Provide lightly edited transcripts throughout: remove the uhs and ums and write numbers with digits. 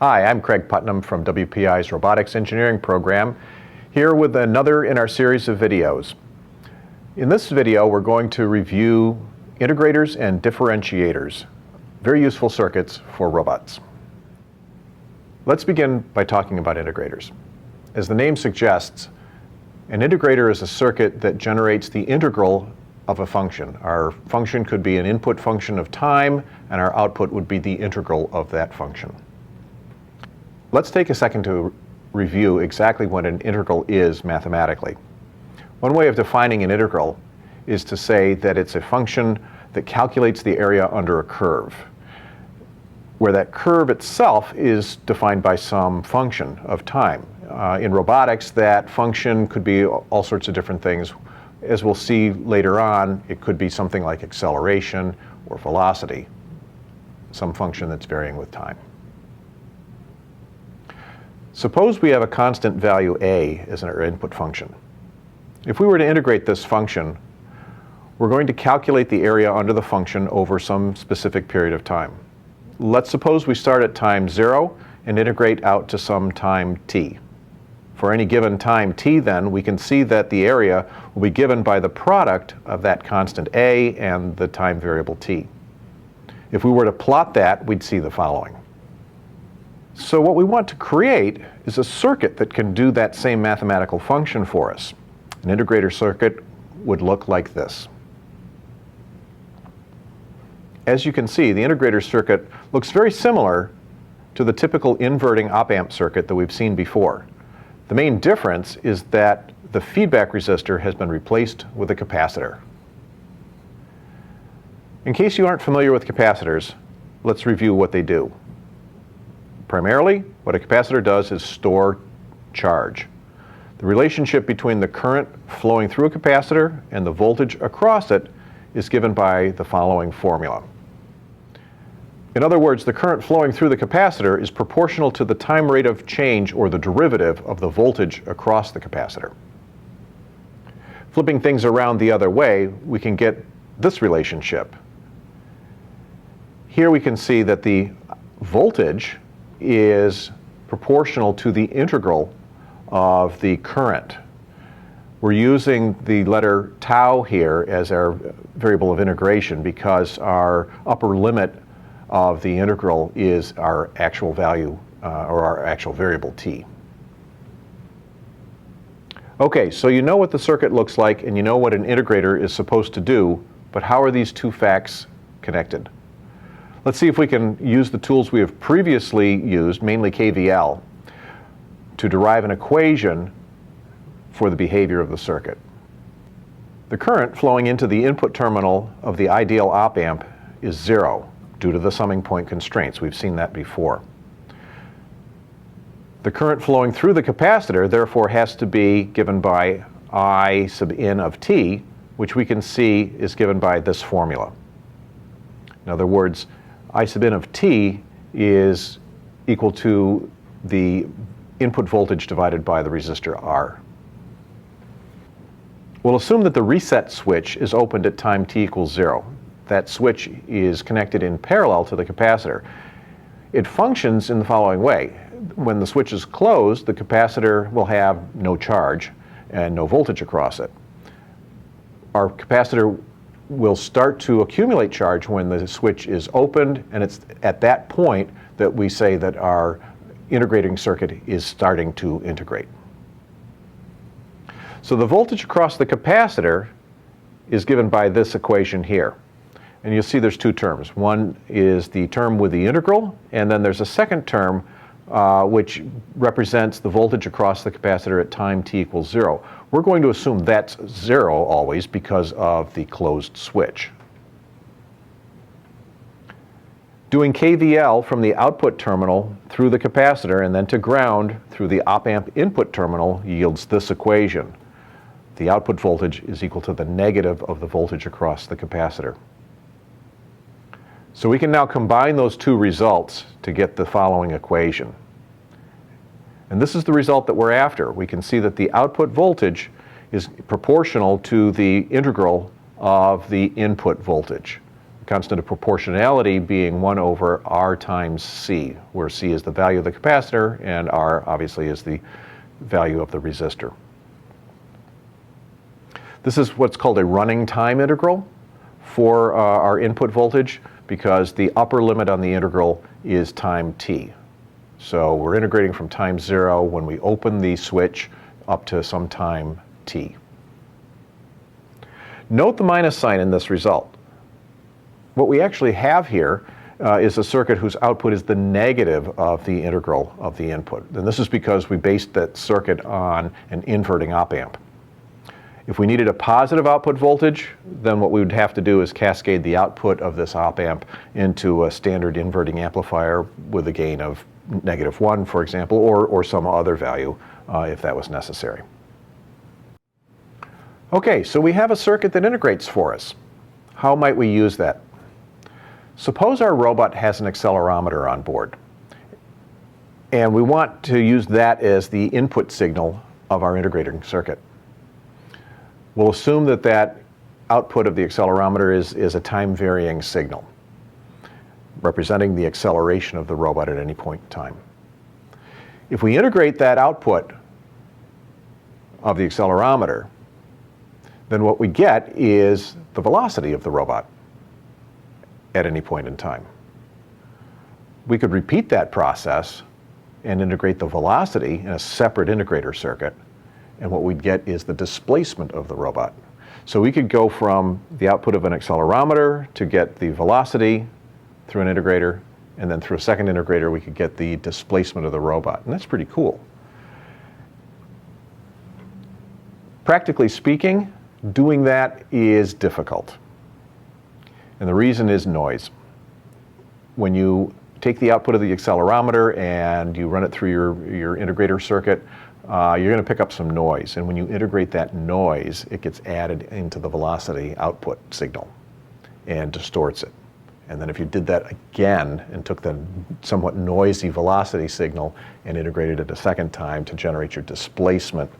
Hi, I'm Craig Putnam from WPI's Robotics Engineering program, here with another in our series of videos. In this video, we're going to review integrators and differentiators, very useful circuits for robots. Let's begin by talking about integrators. As the name suggests, an integrator is a circuit that generates the integral of a function. Our function could be an input function of time, and our output would be the integral of that function. Let's take a second to review exactly what an integral is mathematically. One way of defining an integral is to say that it's a function that calculates the area under a curve, where that curve itself is defined by some function of time. In robotics, that function could be all sorts of different things. As we'll see later on, it could be something like acceleration or velocity, some function that's varying with time. Suppose we have a constant value a as our input function. If we were to integrate this function, we're going to calculate the area under the function over some specific period of time. Let's suppose we start at time 0 and integrate out to some time t. For any given time t, then, we can see that the area will be given by the product of that constant a and the time variable t. If we were to plot that, we'd see the following. So what we want to create is a circuit that can do that same mathematical function for us. An integrator circuit would look like this. As you can see, the integrator circuit looks very similar to the typical inverting op-amp circuit that we've seen before. The main difference is that the feedback resistor has been replaced with a capacitor. In case you aren't familiar with capacitors, let's review what they do. Primarily, what a capacitor does is store charge. The relationship between the current flowing through a capacitor and the voltage across it is given by the following formula. In other words, the current flowing through the capacitor is proportional to the time rate of change, or the derivative of the voltage across the capacitor. Flipping things around the other way, we can get this relationship. Here we can see that the voltage is proportional to the integral of the current. We're using the letter tau here as our variable of integration because our upper limit of the integral is our actual value or our actual variable t. Okay, so you know what the circuit looks like and you know what an integrator is supposed to do, but how are these two facts connected? Let's see if we can use the tools we have previously used, mainly KVL, to derive an equation for the behavior of the circuit. The current flowing into the input terminal of the ideal op-amp is 0 due to the summing point constraints. We've seen that before. The current flowing through the capacitor, therefore, has to be given by I sub in of t, which we can see is given by this formula. In other words, I sub in of t is equal to the input voltage divided by the resistor R. We'll assume that the reset switch is opened at time t equals 0. That switch is connected in parallel to the capacitor. It functions in the following way. When the switch is closed, the capacitor will have no charge and no voltage across it. Our capacitor will start to accumulate charge when the switch is opened, and it's at that point that we say that our integrating circuit is starting to integrate. So the voltage across the capacitor is given by this equation here. And you'll see there's two terms. One is the term with the integral, and then there's a second term which represents the voltage across the capacitor at time t equals 0. We're going to assume that's 0 always because of the closed switch. Doing KVL from the output terminal through the capacitor and then to ground through the op-amp input terminal yields this equation. The output voltage is equal to the negative of the voltage across the capacitor. So we can now combine those two results to get the following equation. And this is the result that we're after. We can see that the output voltage is proportional to the integral of the input voltage. constant of proportionality being 1 over R times C, where C is the value of the capacitor and R obviously is the value of the resistor. This is what's called a running time integral for our input voltage, because the upper limit on the integral is time t. So we're integrating from time 0 when we open the switch up to some time t. Note the minus sign in this result. What we actually have here is a circuit whose output is the negative of the integral of the input. And this is because we based that circuit on an inverting op-amp. If we needed a positive output voltage, then what we would have to do is cascade the output of this op-amp into a standard inverting amplifier with a gain of -1, for example, or some other value if that was necessary. Okay, so we have a circuit that integrates for us. How might we use that? Suppose our robot has an accelerometer on board, and we want to use that as the input signal of our integrating circuit. We'll assume that that output of the accelerometer is a time-varying signal, representing the acceleration of the robot at any point in time. If we integrate that output of the accelerometer, then what we get is the velocity of the robot at any point in time. We could repeat that process and integrate the velocity in a separate integrator circuit, and what we'd get is the displacement of the robot. So we could go from the output of an accelerometer to get the velocity through an integrator, and then through a second integrator we could get the displacement of the robot. And that's pretty cool. Practically speaking, doing that is difficult. And the reason is noise. When you take the output of the accelerometer and you run it through your integrator circuit, you're going to pick up some noise. And when you integrate that noise, it gets added into the velocity output signal and distorts it. And then if you did that again and took the somewhat noisy velocity signal and integrated it a second time to generate your displacement,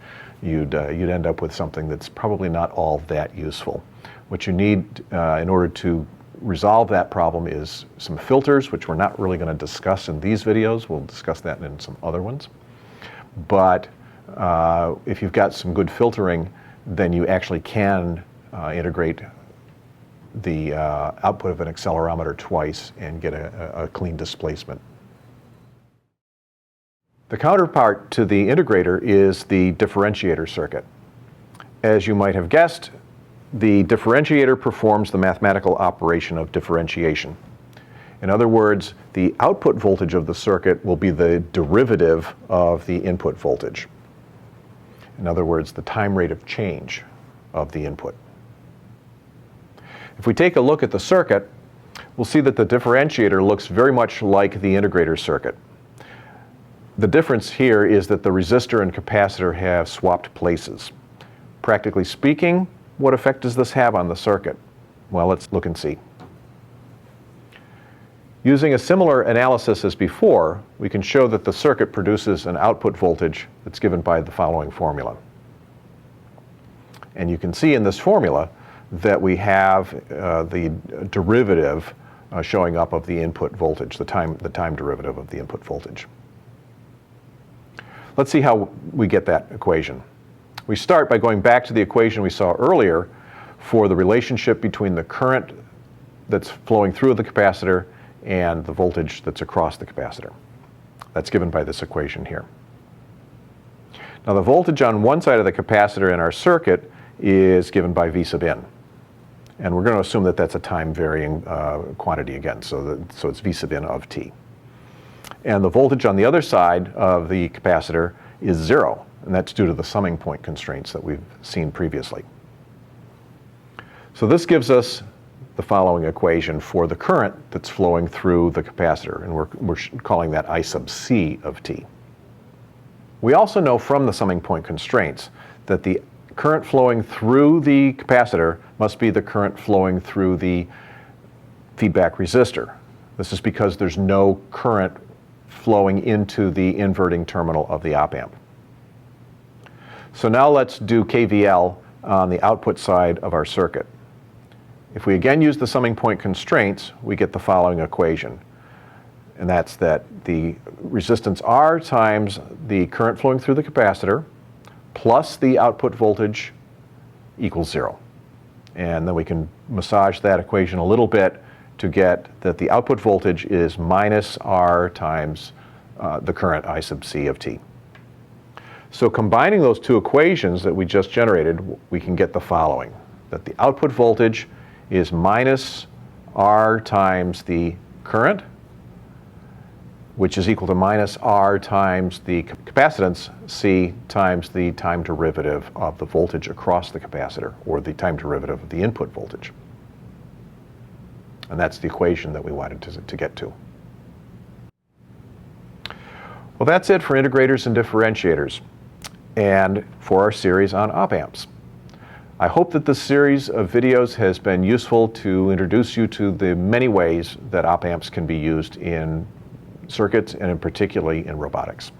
you'd end up with something that's probably not all that useful. What you need in order to resolve that problem is some filters, which we're not really going to discuss in these videos. We'll discuss that in some other ones. But if you've got some good filtering, then you actually can integrate the output of an accelerometer twice and get a clean displacement. The counterpart to the integrator is the differentiator circuit. As you might have guessed, the differentiator performs the mathematical operation of differentiation. In other words, the output voltage of the circuit will be the derivative of the input voltage. In other words, the time rate of change of the input. If we take a look at the circuit, we'll see that the differentiator looks very much like the integrator circuit. The difference here is that the resistor and capacitor have swapped places. Practically speaking, what effect does this have on the circuit? Well, let's look and see. Using a similar analysis as before, we can show that the circuit produces an output voltage that's given by the following formula. And you can see in this formula that we have the derivative showing up of the input voltage, the time derivative of the input voltage. Let's see how we get that equation. We start by going back to the equation we saw earlier for the relationship between the current that's flowing through the capacitor and the voltage that's across the capacitor. That's given by this equation here. Now the voltage on one side of the capacitor in our circuit is given by V sub n. And we're going to assume that that's a time-varying quantity again, so it's V sub n of t. And the voltage on the other side of the capacitor is 0, and that's due to the summing point constraints that we've seen previously. So this gives us the following equation for the current that's flowing through the capacitor, and we're calling that I sub c of t. We also know from the summing point constraints that the current flowing through the capacitor must be the current flowing through the feedback resistor. This is because there's no current flowing into the inverting terminal of the op-amp. So now let's do KVL on the output side of our circuit. If we again use the summing point constraints, we get the following equation. And that's that the resistance R times the current flowing through the capacitor plus the output voltage equals 0. And then we can massage that equation a little bit to get that the output voltage is minus R times the current I sub C of T. So combining those two equations that we just generated, we can get the following. That the output voltage is minus R times the current, which is equal to minus R times the capacitance, C, times the time derivative of the voltage across the capacitor, or the time derivative of the input voltage. And that's the equation that we wanted to get to. Well, that's it for integrators and differentiators, and for our series on op-amps. I hope that this series of videos has been useful to introduce you to the many ways that op-amps can be used in circuits and particularly in robotics.